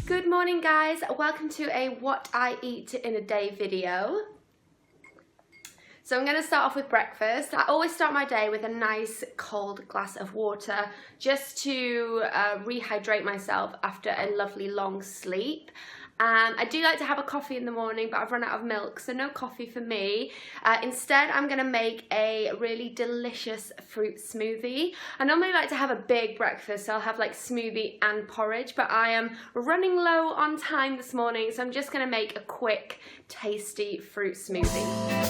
Good morning guys, welcome to a what I eat in a day video. So I'm going to start off with breakfast. I always start my day with a nice cold glass of water just to rehydrate myself after a lovely long sleep. I do like to have a coffee in the morning, but I've run out of milk, so no coffee for me. Instead, I'm going to make a really delicious fruit smoothie. I normally like to have a big breakfast, so I'll have like smoothie and porridge, but I am running low on time this morning, so I'm just going to make a quick, tasty fruit smoothie.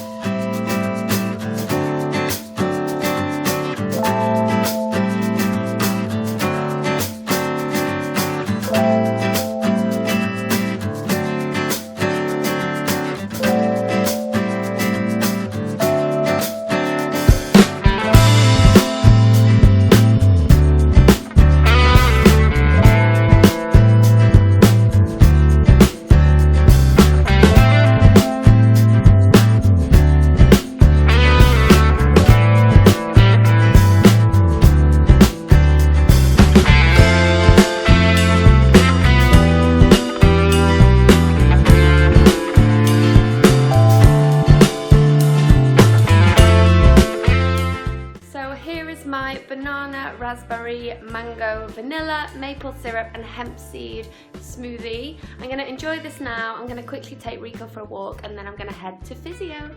My banana, raspberry, mango, vanilla, maple syrup and hemp seed smoothie. I'm going to enjoy this now. I'm going to quickly take Rico for a walk and then I'm going to head to physio.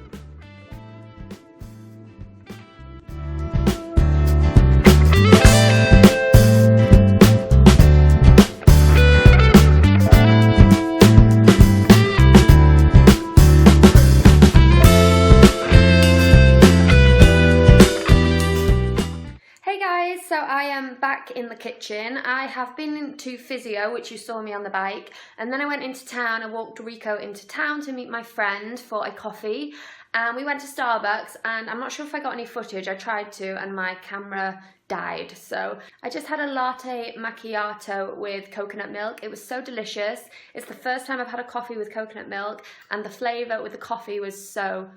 So I am back in the kitchen. I have been to physio, which you saw me on the bike, and then I went into town. I walked Rico into town to meet my friend for a coffee, and we went to Starbucks, and I'm not sure if I got any footage. I tried to and my camera died, so I just had a latte macchiato with coconut milk. It was so delicious. It's the first time I've had a coffee with coconut milk, and the flavour with the coffee was so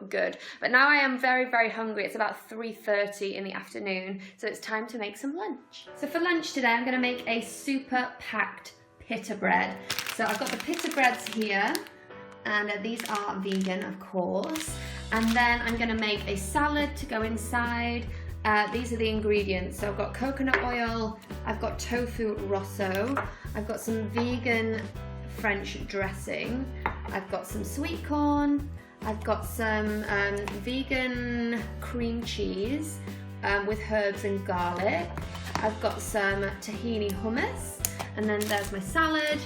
good. But now I am very hungry. It's about 3:30 in the afternoon, so it's time to make some lunch. So for lunch today I'm going to make a super packed pita bread. So I've got the pita breads here, and these are vegan, of course. And then I'm going to make a salad to go inside. These are the ingredients. So I've got coconut oil, I've got tofu rosso, I've got some vegan French dressing, I've got some sweet corn, I've got some vegan cream cheese with herbs and garlic, I've got some tahini hummus, and then there's my salad,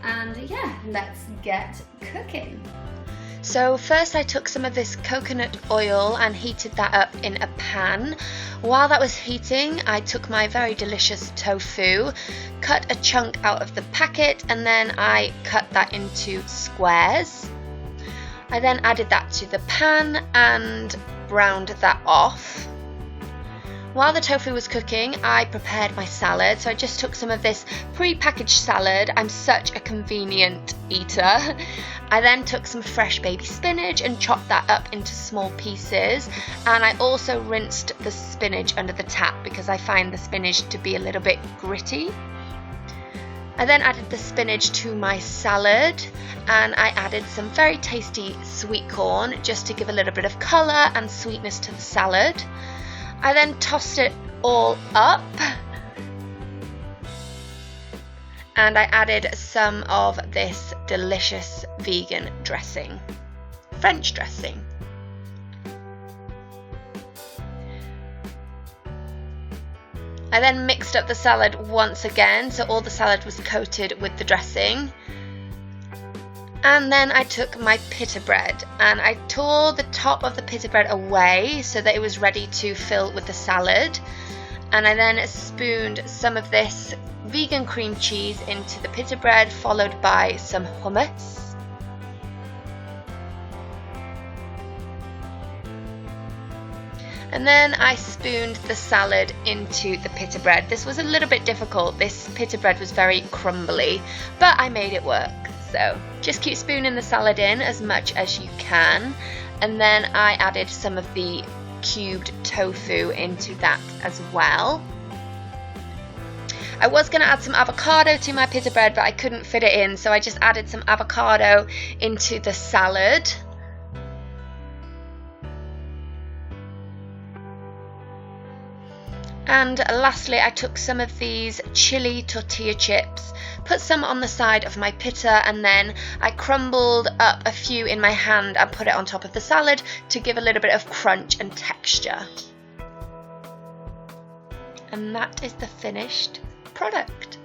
and yeah, let's get cooking. So first I took some of this coconut oil and heated that up in a pan. While that was heating, I took my very delicious tofu, cut a chunk out of the packet, and then I cut that into squares. I then added that to the pan and browned that off. While the tofu was cooking, I prepared my salad. So I just took some of this pre-packaged salad. I'm such a convenient eater. I then took some fresh baby spinach and chopped that up into small pieces. And I also rinsed the spinach under the tap because I find the spinach to be a little bit gritty. I then added the spinach to my salad, and I added some very tasty sweet corn just to give a little bit of colour and sweetness to the salad. I then tossed it all up, and I added some of this delicious vegan dressing, French dressing. I then mixed up the salad once again, so all the salad was coated with the dressing. And then I took my pita bread and I tore the top of the pita bread away so that it was ready to fill with the salad. And I then spooned some of this vegan cream cheese into the pita bread, followed by some hummus. And then I spooned the salad into the pita bread. This was a little bit difficult. This pita bread was very crumbly, but I made it work. So just keep spooning the salad in as much as you can. And then I added some of the cubed tofu into that as well. I was going to add some avocado to my pita bread, but I couldn't fit it in, so I just added some avocado into the salad. And lastly, I took some of these chili tortilla chips, put some on the side of my pita, and then I crumbled up a few in my hand and put it on top of the salad to give a little bit of crunch and texture. And that is the finished product.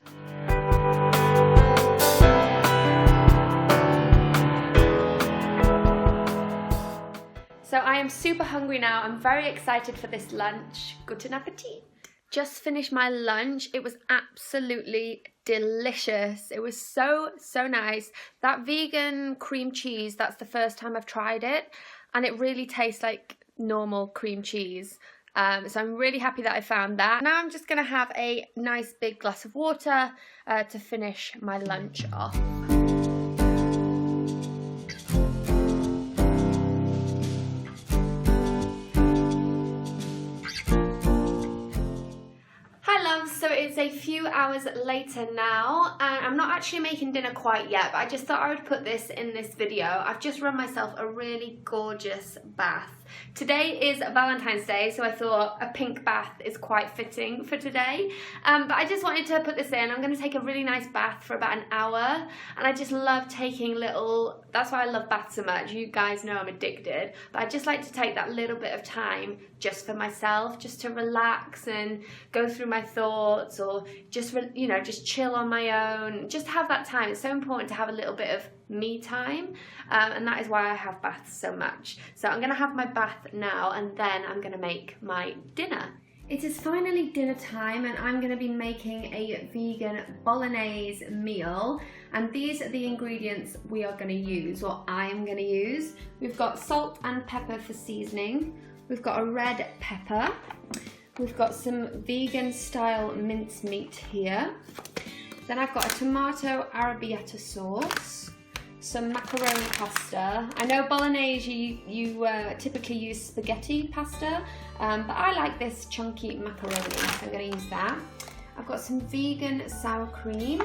So I am super hungry now. I'm very excited for this lunch. Guten Appetit. Just finished my lunch. It was absolutely delicious. It was so nice. That vegan cream cheese, that's the first time I've tried it, and it really tastes like normal cream cheese. So I'm really happy that I found that. Now I'm just gonna have a nice big glass of water to finish my lunch off. So it's a few hours later now, and I'm not actually making dinner quite yet, but I just thought I would put this in this video. I've just run myself a really gorgeous bath. Today is Valentine's Day, so I thought a pink bath is quite fitting for today. But I just wanted to put this in. I'm going to take a really nice bath for about an hour, and I just love taking little, that's why I love baths so much. You guys know I'm addicted, but I just like to take that little bit of time just for myself, just to relax and go through my thoughts, or just, you know, just chill on my own, just have that time. It's so important to have a little bit of me time, and that is why I have baths so much. So I'm gonna have my bath now, and then I'm gonna make my dinner. It is finally dinner time, and I'm gonna be making a vegan bolognese meal, and these are the ingredients we are gonna use, or I am gonna use. We've got salt and pepper for seasoning. We've got a red pepper. We've got some vegan style mincemeat here. Then I've got a tomato arrabbiata sauce, some macaroni pasta. I know bolognese you typically use spaghetti pasta, but I like this chunky macaroni, so I'm going to use that. I've got some vegan sour cream,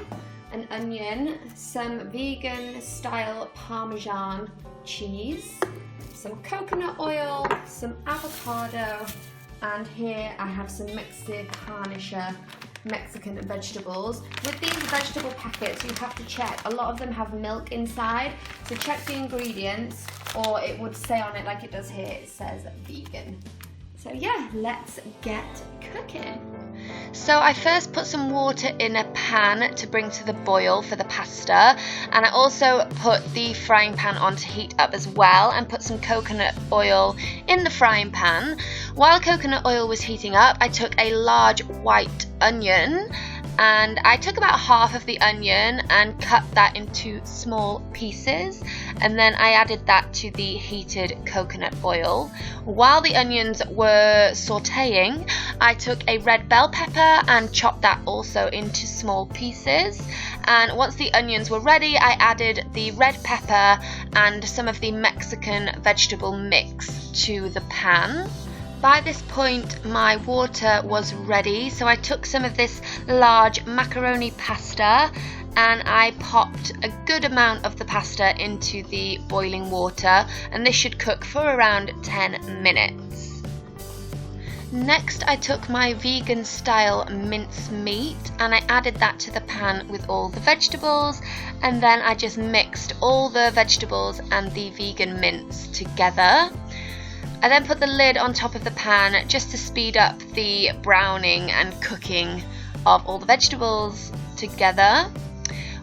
an onion, some vegan style Parmesan cheese, some coconut oil, some avocado, and here I have some Mexican vegetables. With these vegetable packets, you have to check. A lot of them have milk inside, so check the ingredients, or it would say on it, like it does here, it says vegan. So yeah, let's get cooking. So I first put some water in a pan to bring to the boil for the pasta, and I also put the frying pan on to heat up as well, and put some coconut oil in the frying pan. While coconut oil was heating up, I took a large white onion, and I took about half of the onion and cut that into small pieces, and then I added that to the heated coconut oil. While the onions were sauteing, I took a red bell pepper and chopped that also into small pieces, and once the onions were ready, I added the red pepper and some of the Mexican vegetable mix to the pan. By this point, my water was ready, so I took some of this large macaroni pasta and I popped a good amount of the pasta into the boiling water, and this should cook for around 10 minutes. Next, I took my vegan style mincemeat and I added that to the pan with all the vegetables, and then I just mixed all the vegetables and the vegan mince together. I then put the lid on top of the pan just to speed up the browning and cooking of all the vegetables together.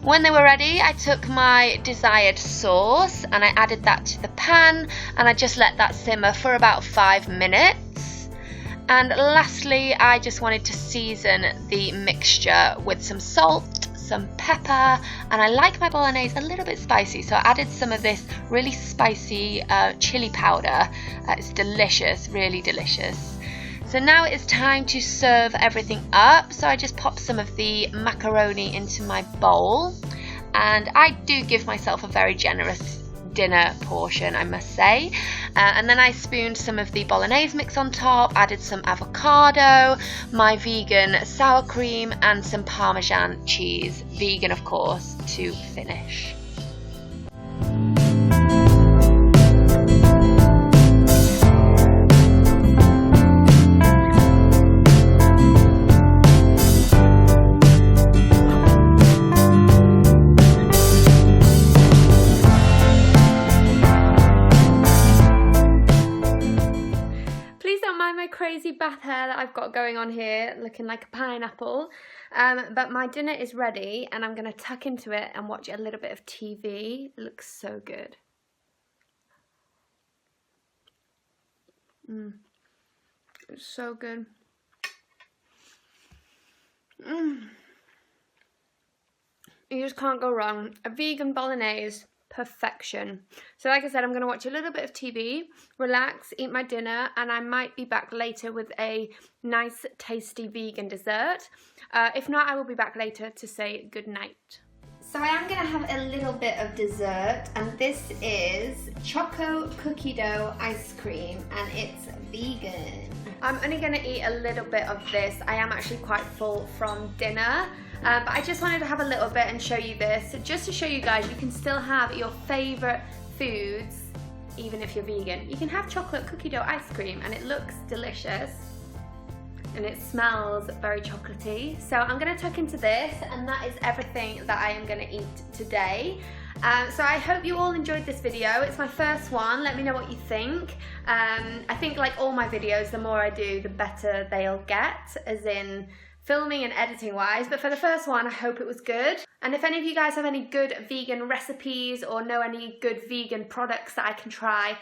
When they were ready, I took my desired sauce and I added that to the pan, and I just let that simmer for about 5 minutes. And lastly, I just wanted to season the mixture with some salt, some pepper, and I like my bolognese a little bit spicy, so I added some of this really spicy chili powder. It's delicious, really delicious. So now it is time to serve everything up, so I just popped some of the macaroni into my bowl, and I do give myself a very generous dinner portion, I must say. And then I spooned some of the bolognese mix on top, added some avocado, my vegan sour cream, and some Parmesan cheese, vegan of course, to finish. Crazy bath hair that I've got going on here, looking like a pineapple, but my dinner is ready and I'm going to tuck into it and watch a little bit of TV. It looks so good. It's so good. You just can't go wrong. A vegan bolognese. Perfection. So like I said, I'm going to watch a little bit of TV, relax, eat my dinner, and I might be back later with a nice tasty vegan dessert. If not, I will be back later to say good night. So I am going to have a little bit of dessert, and this is choco cookie dough ice cream, and it's vegan. I'm only going to eat a little bit of this. I am actually quite full from dinner. But I just wanted to have a little bit and show you this, just to show you guys you can still have your favourite foods even if you're vegan. You can have chocolate cookie dough ice cream and it looks delicious and it smells very chocolatey. So I'm going to tuck into this, and that is everything that I am going to eat today. So I hope you all enjoyed this video. It's my first one. Let me know what you think. I think like all my videos, the more I do, the better they'll get, as in filming and editing wise, but for the first one I hope it was good. And if any of you guys have any good vegan recipes or know any good vegan products that I can try,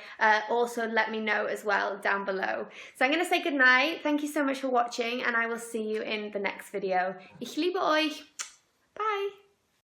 also let me know as well down below. So I'm going to say good night, thank you so much for watching, and I will see you in the next video. Ich liebe euch, bye!